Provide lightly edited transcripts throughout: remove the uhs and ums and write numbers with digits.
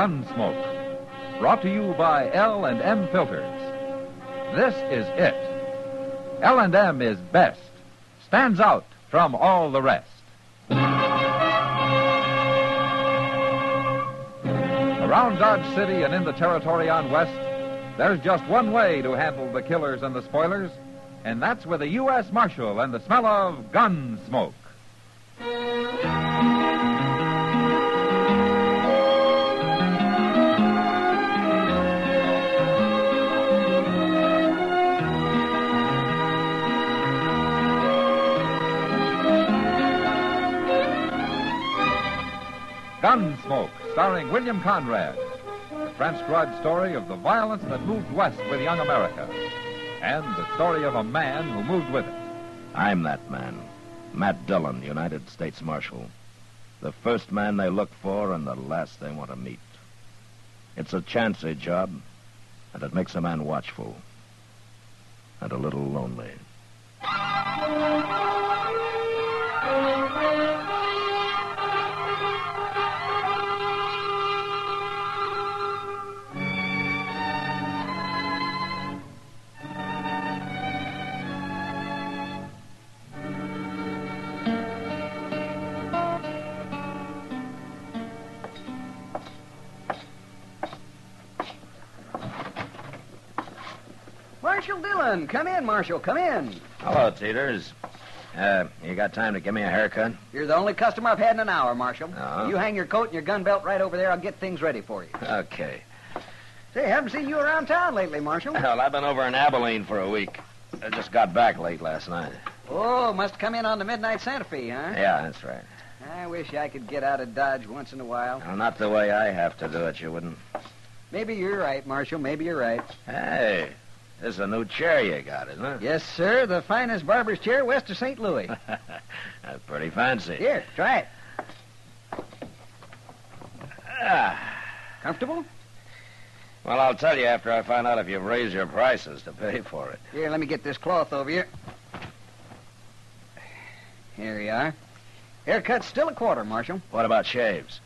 Gunsmoke. Brought to you by L&M Filters. This is it. L&M is best. Stands out from all the rest. Around Dodge City and in the territory on West, there's just one way to handle the killers and the spoilers, and that's with a U.S. Marshal and the smell of gun smoke. Gunsmoke, starring William Conrad. The transcribed story of the violence that moved west with young America. And the story of a man who moved with it. I'm that man. Matt Dillon, United States Marshal. The first man they look for and the last they want to meet. It's a chancy job, and it makes a man watchful. And a little lonely. Marshal Dillon, come in, Marshal, come in. Hello, Teeters. You got time to give me a haircut? You're the only customer I've had in an hour, Marshal. Oh. You hang your coat and your gun belt right over there. I'll get things ready for you. Okay. Say, I haven't seen you around town lately, Marshal. Well, I've been over in Abilene for a week. I just got back late last night. Oh, must have come in on the midnight Santa Fe, huh? Yeah, that's right. I wish I could get out of Dodge once in a while. Well, not the way I have to do it, you wouldn't. Maybe you're right, Marshal. Maybe you're right. Hey, this is a new chair you got, isn't it? Yes, sir. The finest barber's chair west of St. Louis. That's pretty fancy. Here, try it. Ah. Comfortable? Well, I'll tell you after I find out if you've raised your prices to pay for it. Here, let me get this cloth over you. Here you are. Haircut's still a quarter, Marshal. What about shaves?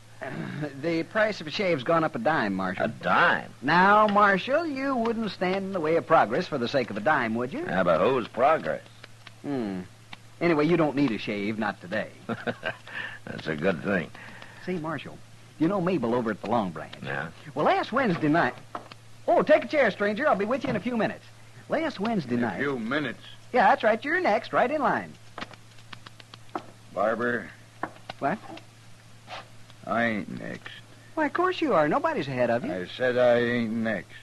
The price of a shave's gone up a dime, Marshal. A dime? Now, Marshal, you wouldn't stand in the way of progress for the sake of a dime, would you? Yeah, but whose progress? Anyway, you don't need a shave, not today. That's a good thing. Say, Marshal, you know Mabel over at the Long Branch? Yeah? Well, last Wednesday night... Oh, take a chair, stranger. I'll be with you in a few minutes. Last Wednesday night... A few minutes. Yeah, that's right. You're next, right in line. Barber, What? I ain't next. Why, of course you are. Nobody's ahead of you. I said I ain't next.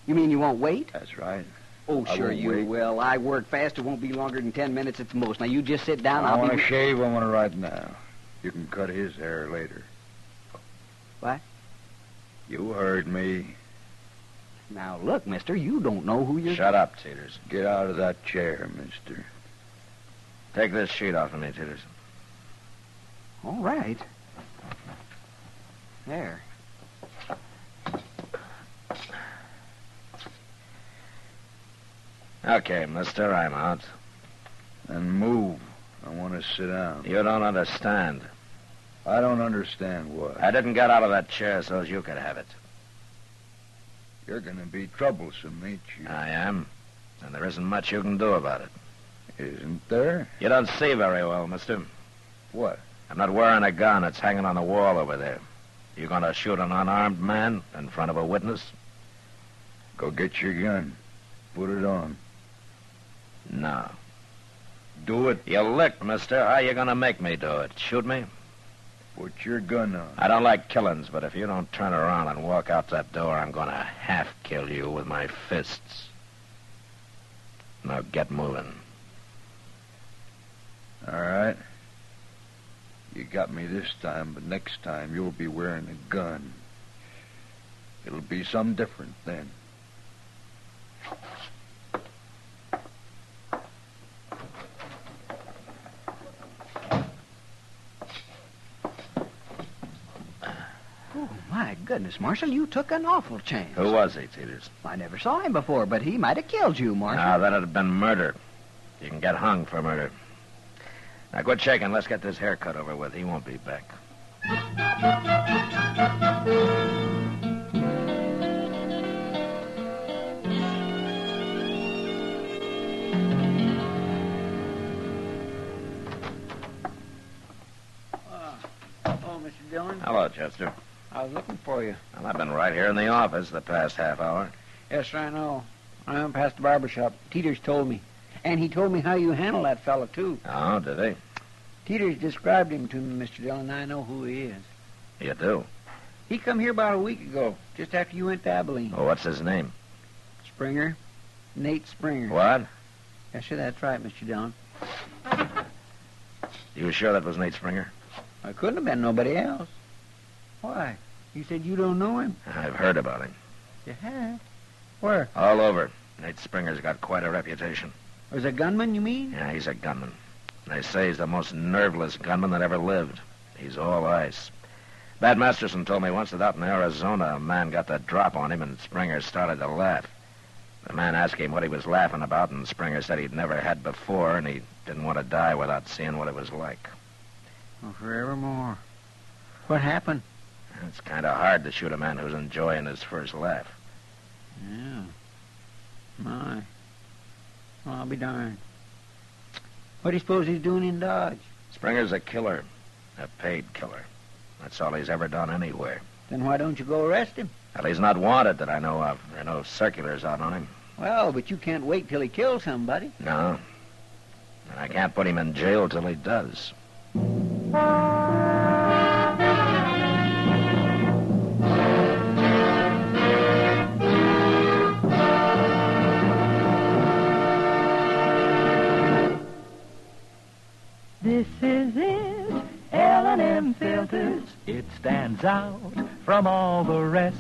You mean you won't wait? That's right. Oh, I sure won't you wait. will. I work fast. It won't be longer than 10 minutes at the most. Now, you just sit down. I I'll want be... to shave. I want to right now. You can cut his hair later. What? You heard me. Now, look, mister, you don't know who you're... Shut up, Teeters. Get out of that chair, mister. Take this sheet off of me, Teeters. All right. There. Okay, mister, I'm out. And move. I want to sit down. You don't understand. I don't understand what. I didn't get out of that chair so as you could have it. You're going to be troublesome, ain't you? I am. And there isn't much you can do about it. Isn't there? You don't see very well, mister. What? I'm not wearing a gun. It's hanging on the wall over there. You going to shoot an unarmed man in front of a witness? Go get your gun. Put it on. No. Do it. You licked, mister. How you going to make me do it? Shoot me? Put your gun on. I don't like killings, but if you don't turn around and walk out that door, I'm going to half-kill you with my fists. Now get moving. All right. You got me this time, but next time you'll be wearing a gun. It'll be some different then. Oh, my goodness, Marshal, you took an awful chance. Who was he, Teeters? I never saw him before, but he might have killed you, Marshal. Now, that'd have been murder. You can get hung for murder. Now, quit shaking. Let's get this haircut over with. He won't be back. Dillon. Hello, Chester. I was looking for you. Well, I've been right here in the office the past half hour. Yes, sir, I know. I went past the barber shop. Teeters told me. And he told me how you handle that fella, too. Oh, did he? Teeters described him to me, Mr. Dillon, and I know who he is. You do? He come here about a week ago, just after you went to Abilene. Well, what's his name? Springer. Nate Springer. What? Yes, sir, that's right, Mr. Dillon. You sure that was Nate Springer? I couldn't have been nobody else. Why? You said you don't know him? I've heard about him. You have? Where? All over. Nate Springer's got quite a reputation. Was a gunman, you mean? Yeah, he's a gunman. They say he's the most nerveless gunman that ever lived. He's all ice. Bat Masterson told me once that out in Arizona, a man got the drop on him, and Springer started to laugh. The man asked him what he was laughing about, and Springer said he'd never had before, and he didn't want to die without seeing what it was like. Oh, forevermore. What happened? It's kind of hard to shoot a man who's enjoying his first laugh. Yeah. My. Well, I'll be darned. What do you suppose he's doing in Dodge? Springer's a killer. A paid killer. That's all he's ever done anywhere. Then why don't you go arrest him? Well, he's not wanted that I know of. There are no circulars out on him. Well, but you can't wait till he kills somebody. No. And I can't put him in jail till he does. This is it, L&M filters. It stands out from all the rest.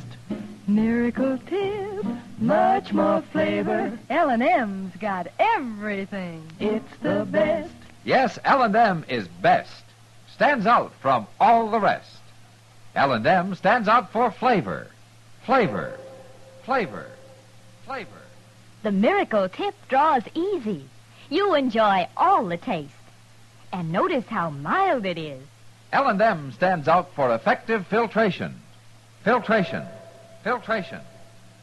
Miracle tip, much more flavor. L&M's got everything. It's the best. Yes, L&M is best. Stands out from all the rest. L&M stands out for flavor. Flavor. Flavor. Flavor. The miracle tip draws easy. You enjoy all the taste. And notice how mild it is. L&M stands out for effective filtration. Filtration. Filtration.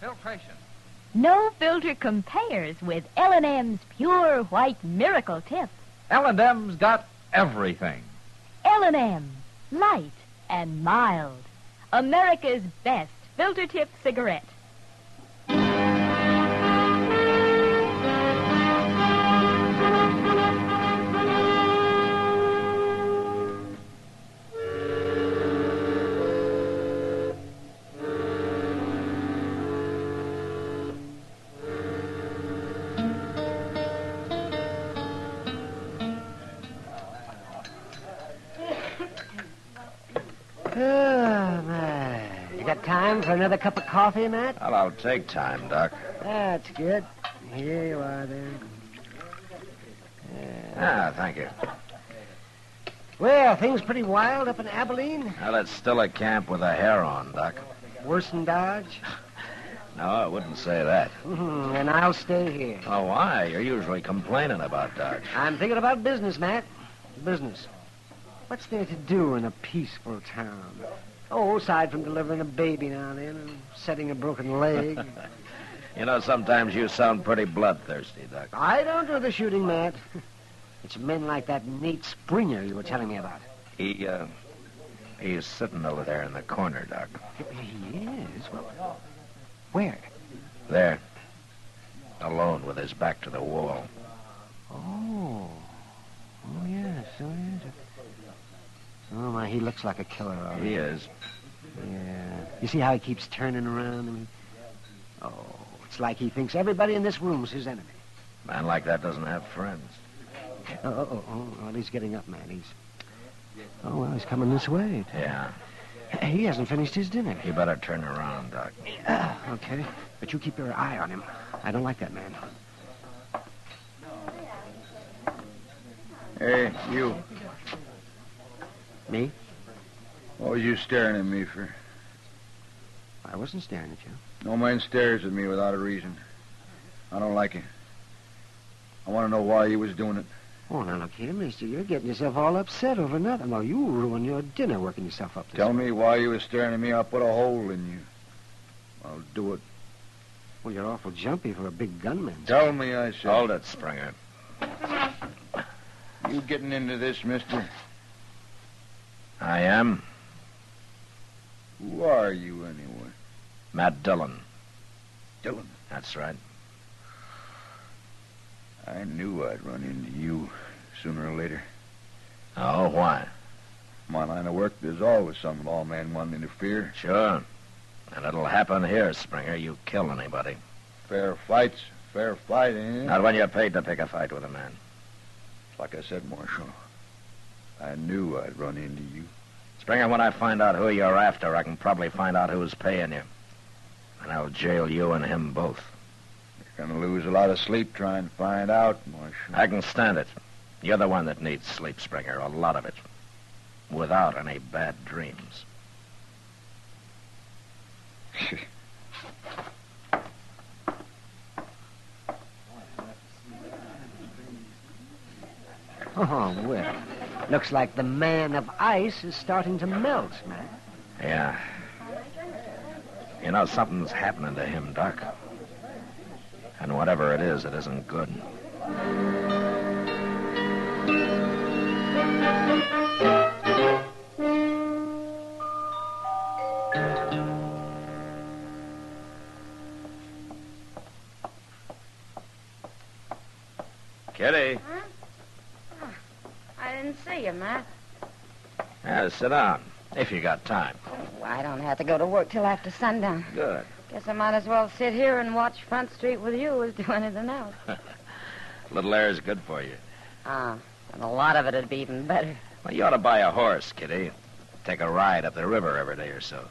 Filtration. No filter compares with L&M's pure white miracle tip. L&M's got everything. L&M, light and mild. America's best filter tip cigarette. You got time for another cup of coffee, Matt? Well, I'll take time, Doc. That's good. Here you are, then. Thank you. Well, things pretty wild up in Abilene? Well, it's still a camp with a hair on, Doc. Worse than Dodge? No, I wouldn't say that. And I'll stay here. Oh, why? You're usually complaining about Dodge. I'm thinking about business, Matt. Business. What's there to do in a peaceful town? Oh, aside from delivering a baby now and then and setting a broken leg. You know, sometimes you sound pretty bloodthirsty, Doc. I don't do the shooting, Matt. It's men like that Nate Springer you were telling me about. He's sitting over there in the corner, Doc. He is? Well, where? There. Alone with his back to the wall. Oh. Oh, yes. Oh, yes. Oh, my, he looks like a killer, all right. He is. Yeah. You see how he keeps turning around? I mean, it's like he thinks everybody in this room's his enemy. A man like that doesn't have friends. Well, he's getting up, man. He's coming this way. Yeah. He hasn't finished his dinner. You better turn around, Doc. Okay. But you keep your eye on him. I don't like that man. Hey, you. Me? What was you staring at me for? I wasn't staring at you. No man stares at me without a reason. I don't like it. I want to know why you was doing it. Oh, now look here, mister. You're getting yourself all upset over nothing. Well, you ruin your dinner working yourself up this Tell way. me why you was staring at me. I'll put a hole in you. I'll do it. Well, you're awful jumpy for a big gunman. Tell me, I said. Hold it, Springer. You getting into this, mister? I am. Who are you, anyway? Matt Dillon. Dillon? That's right. I knew I'd run into you sooner or later. Oh, why? My line of work, there's always some lawman wanting to interfere. Sure. And it'll happen here, Springer. You kill anybody. Fair fight's fair fight, ain't it? Not when you're paid to pick a fight with a man. Like I said, Marshal, I knew I'd run into you. Springer, when I find out who you're after, I can probably find out who's paying you. And I'll jail you and him both. You're going to lose a lot of sleep trying to find out, Marshal. I can stand it. You're the one that needs sleep, Springer, a lot of it. Without any bad dreams. Oh, well. Looks like the man of ice is starting to melt, man. Yeah. You know, something's happening to him, Doc. And whatever it isn't good. Kitty. Huh? Oh, I didn't see you, Matt. Yeah, sit down, if you got time. Oh, I don't have to go to work till after sundown. Good. Guess I might as well sit here and watch Front Street with you as do anything else. Little air is good for you. Ah, and a lot of it would be even better. Well, you ought to buy a horse, Kitty. Take a ride up the river every day or so.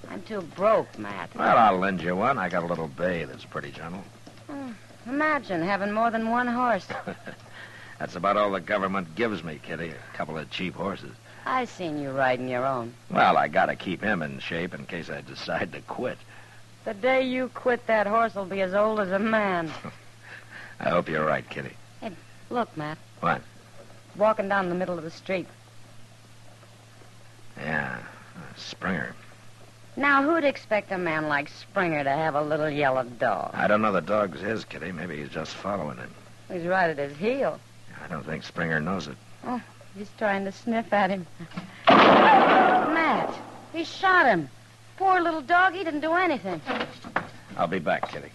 I'm too broke, Matt. Well, I'll lend you one. I got a little bay that's pretty gentle. Imagine having more than one horse. That's about all the government gives me, Kitty. A couple of cheap horses. I seen you riding your own. Well, I gotta keep him in shape in case I decide to quit. The day you quit, that horse will be as old as a man. I hope you're right, Kitty. Hey, look, Matt. What? Walking down the middle of the street. Yeah, Springer. Now, who'd expect a man like Springer to have a little yellow dog? I don't know the dog's his, Kitty. Maybe he's just following him. He's right at his heel. I don't think Springer knows it. Oh, he's trying to sniff at him. Matt, he shot him. Poor little dog, he didn't do anything. I'll be back, Kitty.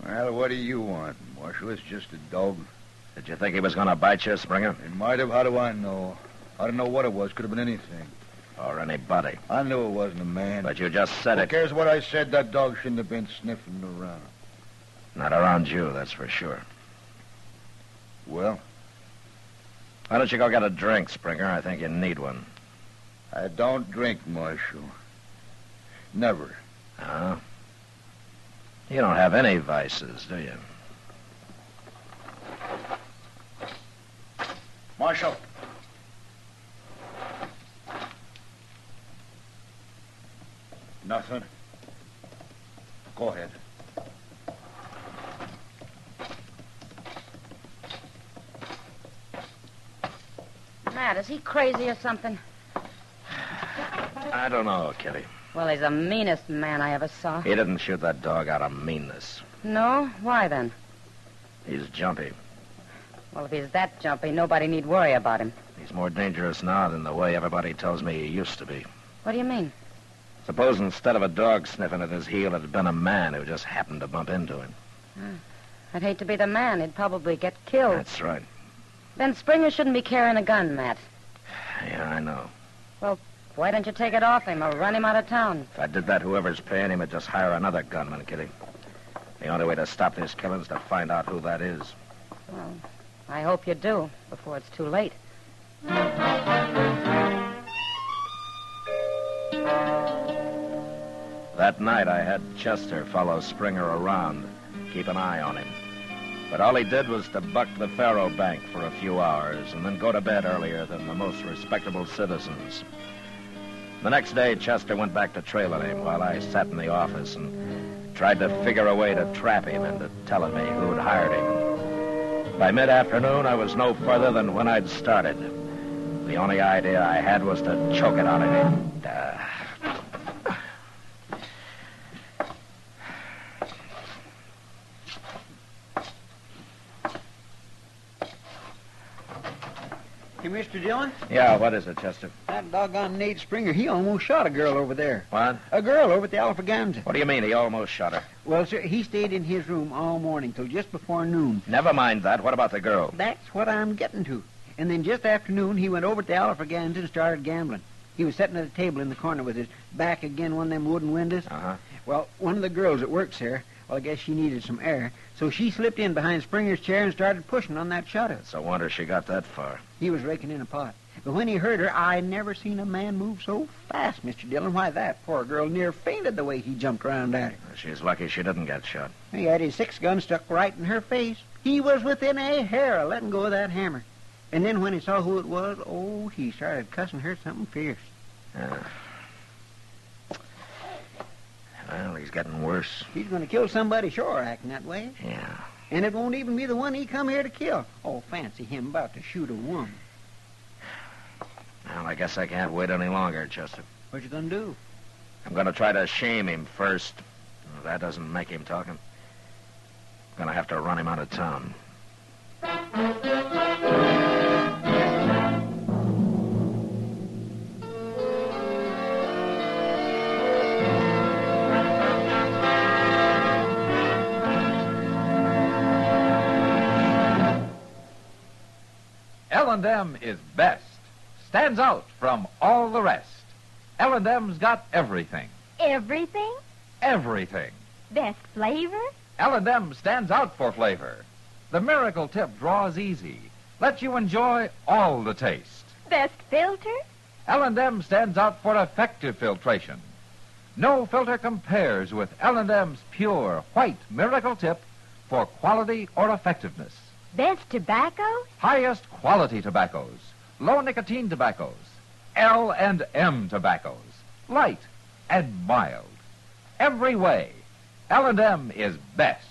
Well, what do you want, Marshal? It's just a dog. Did you think he was going to bite you, Springer? It might have. How do I know? I don't know what it was. Could have been anything. Or anybody. I knew it wasn't a man. But you just said Who it. cares what I said? That dog shouldn't have been sniffing around. Not around you, that's for sure. Well? Why don't you go get a drink, Springer? I think you need one. I don't drink, Marshal. Never. Huh? You don't have any vices, do you? Marshal. Nothing. Go ahead. Matt, is he crazy or something? I don't know, Kitty. Well, he's the meanest man I ever saw. He didn't shoot that dog out of meanness. No? Why then? He's jumpy. Well, if he's that jumpy, nobody need worry about him. He's more dangerous now than the way everybody tells me he used to be. What do you mean? Suppose instead of a dog sniffing at his heel, it had been a man who just happened to bump into him. I'd hate to be the man. He'd probably get killed. That's right. Then Springer shouldn't be carrying a gun, Matt. Yeah, I know. Well, why don't you take it off him or run him out of town? If I did that, whoever's paying him would just hire another gunman, Kitty. The only way to stop this killing is to find out who that is. Well, I hope you do, before it's too late. That night, I had Chester follow Springer around, keep an eye on him. But all he did was to buck the faro bank for a few hours and then go to bed earlier than the most respectable citizens. The next day, Chester went back to trailing him while I sat in the office and tried to figure a way to trap him into telling me who'd hired him. By mid-afternoon, I was no further than when I'd started. The only idea I had was to choke it out of him. Hey, Mr. Dillon, Yeah, what is it, Chester? that doggone Nate Springer, he almost shot a girl over there. What? A girl over at the Alphaganza. What do you mean he almost shot her? Well, sir, he stayed in his room all morning till just before noon. Never mind that. What about the girl? That's what I'm getting to. And then just after noon, he went over to the Alphaganza and started gambling. He was sitting at a table in the corner with his back again one of them wooden windows. Uh-huh. Well, one of the girls that works there, well, I guess she needed some air, so she slipped in behind Springer's chair and started pushing on that shutter. It's a wonder she got that far. He was raking in a pot. But when he heard her, I never seen a man move so fast, Mr. Dillon. Why, that poor girl near fainted the way he jumped around at her. She's lucky she didn't get shot. He had his 6-gun stuck right in her face. He was within a hair of letting go of that hammer. And then when he saw who it was, oh, he started cussing her something fierce. Well, he's getting worse. He's going to kill somebody, sure, acting that way. Yeah. And it won't even be the one he come here to kill. Oh, fancy him about to shoot a woman. Well, I guess I can't wait any longer, Chester. What you going to do? I'm going to try to shame him first. If that doesn't make him talking, I'm going to have to run him out of town. L&M is best. Stands out from all the rest. L&M's got everything. Everything? Everything. Best flavor? L&M stands out for flavor. The miracle tip draws easy. Lets you enjoy all the taste. Best filter? L&M stands out for effective filtration. No filter compares with L&M's pure white miracle tip for quality or effectiveness. Best tobacco? Highest quality tobaccos, low nicotine tobaccos, L&M tobaccos, light and mild. Every way, L&M is best.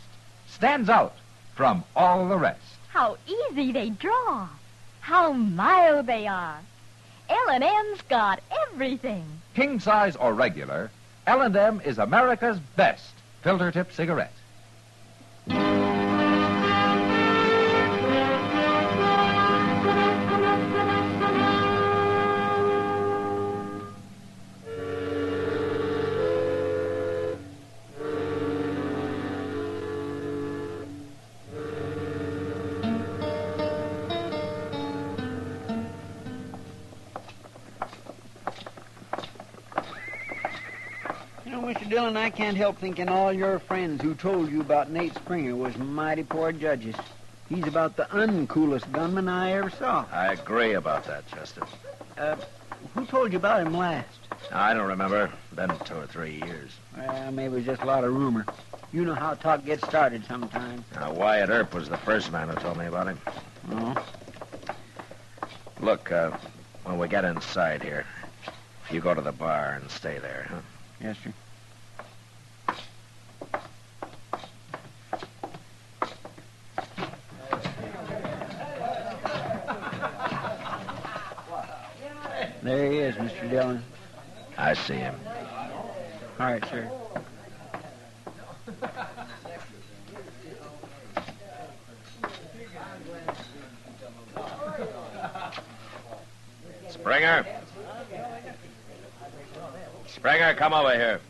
Stands out from all the rest. How easy they draw. How mild they are. L&M's got everything. King size or regular, L&M is America's best filter tip cigarette. You know, Mr. Dillon, I can't help thinking all your friends who told you about Nate Springer was mighty poor judges. He's about the uncoolest gunman I ever saw. I agree about that, Chester. Who told you about him last? I don't remember. Been 2 or 3 years. Well, maybe it was just a lot of rumor. You know how talk gets started sometimes. Wyatt Earp was the first man who told me about him. Oh? Look, when we get inside here, you go to the bar and stay there, huh? Yes, sir. There he is, Mr. Dillon. I see him. All right, sir. Springer. Springer, come over here.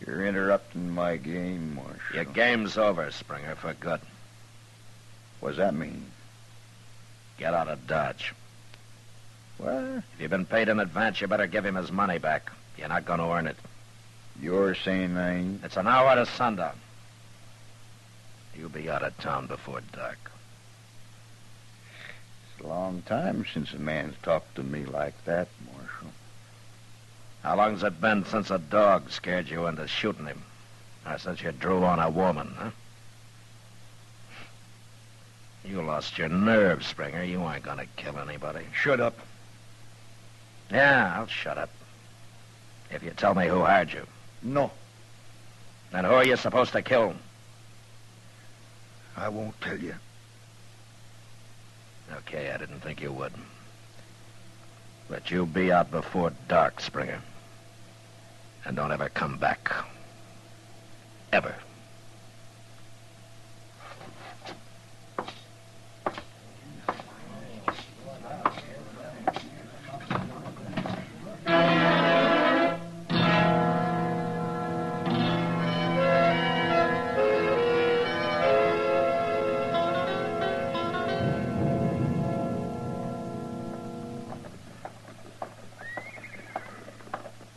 You're interrupting my game, Marshal. Your game's over, Springer, for good. What does that mean? Get out of Dodge. What? If you've been paid in advance, you better give him his money back. You're not going to earn it. You're saying I ain't? It's an hour to sundown. You'll be out of town before dark. It's a long time since a man's talked to me like that, Marshal. How long's it been since a dog scared you into shooting him? Or since you drew on a woman, huh? You lost your nerve, Springer. You ain't gonna kill anybody. Shut up. Yeah, I'll shut up. If you tell me who hired you. No, Then who are you supposed to kill? I won't tell you. Okay, I didn't think you would. But you'll be out before dark, Springer. And don't ever come back. Ever.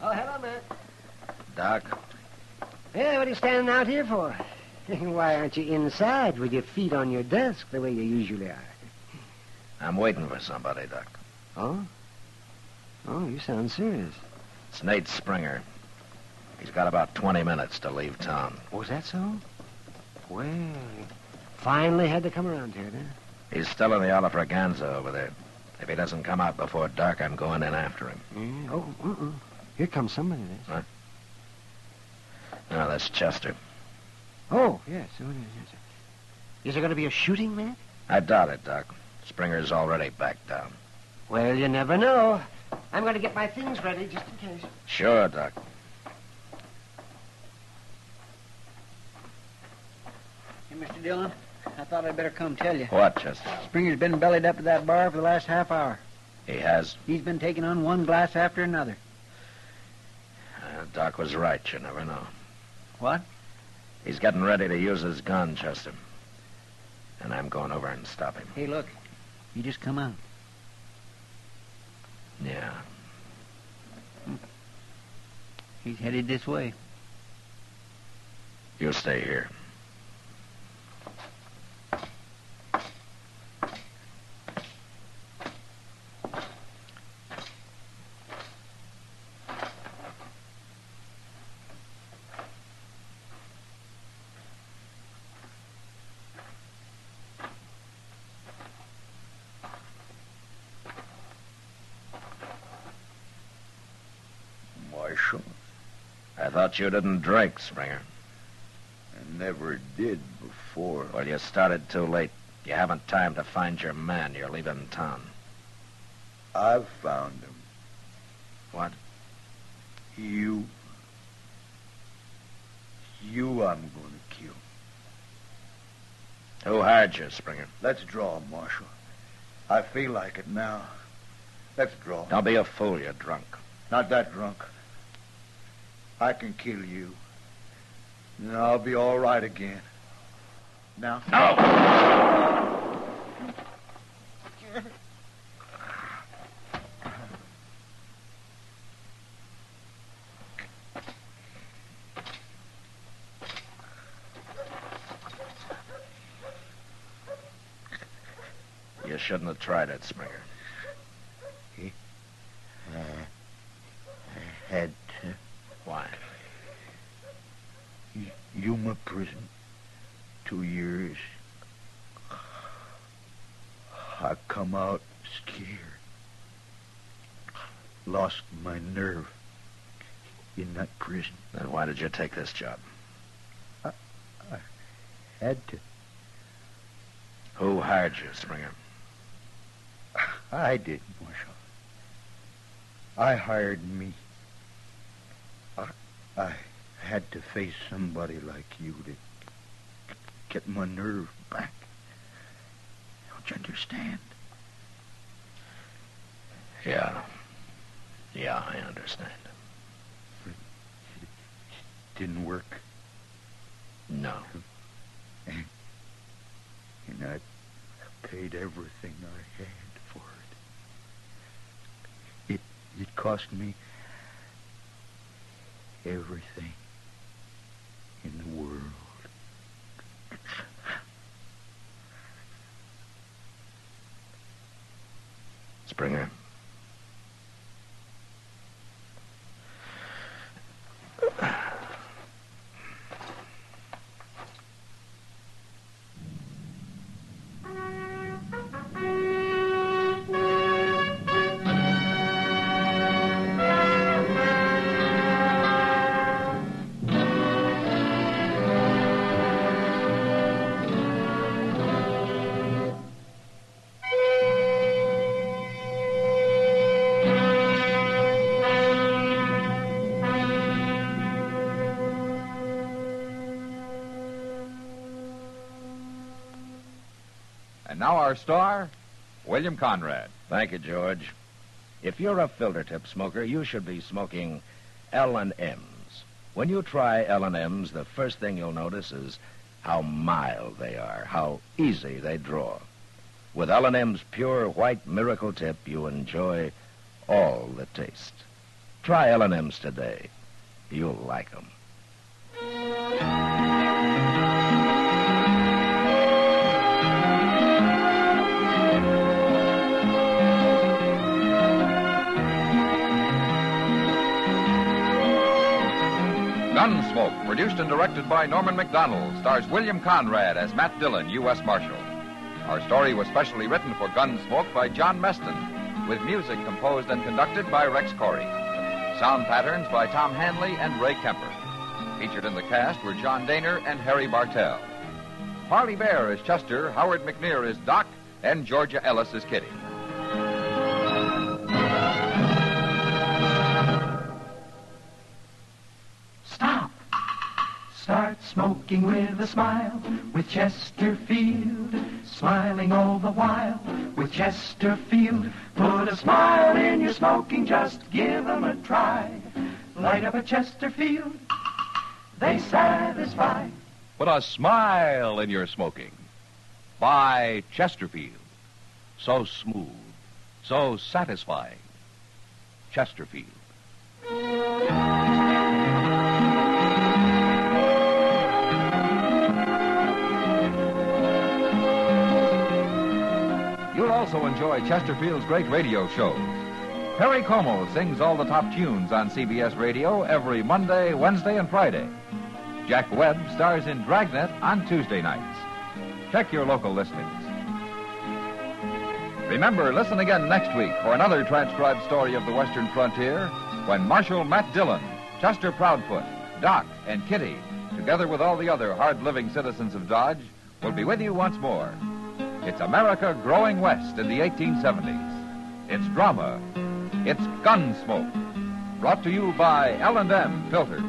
Oh, hello, Matt. Doc? Yeah, what are you standing out here for? Why aren't you inside with your feet on your desk the way you usually are? I'm waiting for somebody, Doc. Oh? Oh, you sound serious. It's Nate Springer. He's got about 20 minutes to leave town. Oh, is that so? Well, you finally had to come around here, huh? He's still in the Olafraganza over there. If he doesn't come out before dark, I'm going in after him. Yeah. Oh, here comes somebody. What? No, that's Chester. Oh, yes. Oh, yes. Is there going to be a shooting, Matt? I doubt it, Doc. Springer's already backed down. Well, you never know. I'm going to get my things ready just in case. Sure, Doc. Hey, Mr. Dillon, I thought I'd better come tell you. What, Chester? Springer's been bellied up at that bar for the last half hour. He has? He's been taking on one glass after another. Doc was right. You never know. What? He's getting ready to use his gun, Chester. And I'm going over and stop him. Hey, look. You just come out. Yeah. He's headed this way. You stay here. Marshal, I thought you didn't drink, Springer. I never did before. Well, you started too late. You haven't time to find your man. You're leaving town. I've found him. What? You I'm going to kill. Who hired you, Springer? Let's draw, Marshal. I feel like it now. Let's draw. Don't be a fool. You're drunk. Not that drunk. I can kill you. And I'll be all right again. Now. No! You shouldn't have tried it, Springer. I had to. Why? Yuma prison. 2 years. I come out scared. Lost my nerve in that prison. Then why did you take this job? I had to. Who hired you, Springer? I did, Marshal. I hired me. I had to face somebody like you to get my nerve back. Don't you understand? Yeah. Yeah, I understand. It didn't work. No. And I paid everything I had for it. It cost me everything in the world. Springer. now our star, William Conrad. Thank you, George. If you're a filter tip smoker, you should be smoking L&M's. When you try L&M's, the first thing you'll notice is how mild they are, how easy they draw. With L&M's pure white miracle tip, you enjoy all the taste. Try L&M's today. You'll like them. Gunsmoke, produced and directed by Norman Macdonnell, stars William Conrad as Matt Dillon, U.S. Marshal. Our story was specially written for Gunsmoke by John Meston, with music composed and conducted by Rex Corey. Sound patterns by Tom Hanley and Ray Kemper. Featured in the cast were John Dehner and Harry Bartell. Parley Bear is Chester, Howard McNear is Doc, and Georgia Ellis is Kitty. Stop. Start smoking with a smile with Chesterfield. Smiling all the while with Chesterfield. Put a smile in your smoking, just give 'em a try. Light up a Chesterfield, they satisfy. Put a smile in your smoking. Buy Chesterfield. So smooth, so satisfying. Chesterfield. You'll also enjoy Chesterfield's great radio shows. Perry Como sings all the top tunes on CBS Radio every Monday, Wednesday, and Friday. Jack Webb stars in Dragnet on Tuesday nights. Check your local listings. Remember, listen again next week for another transcribed story of the Western frontier when Marshal Matt Dillon, Chester Proudfoot, Doc, and Kitty, together with all the other hard-living citizens of Dodge, will be with you once more. It's America growing west in the 1870s. It's drama. It's Gunsmoke. Brought to you by L&M Filters.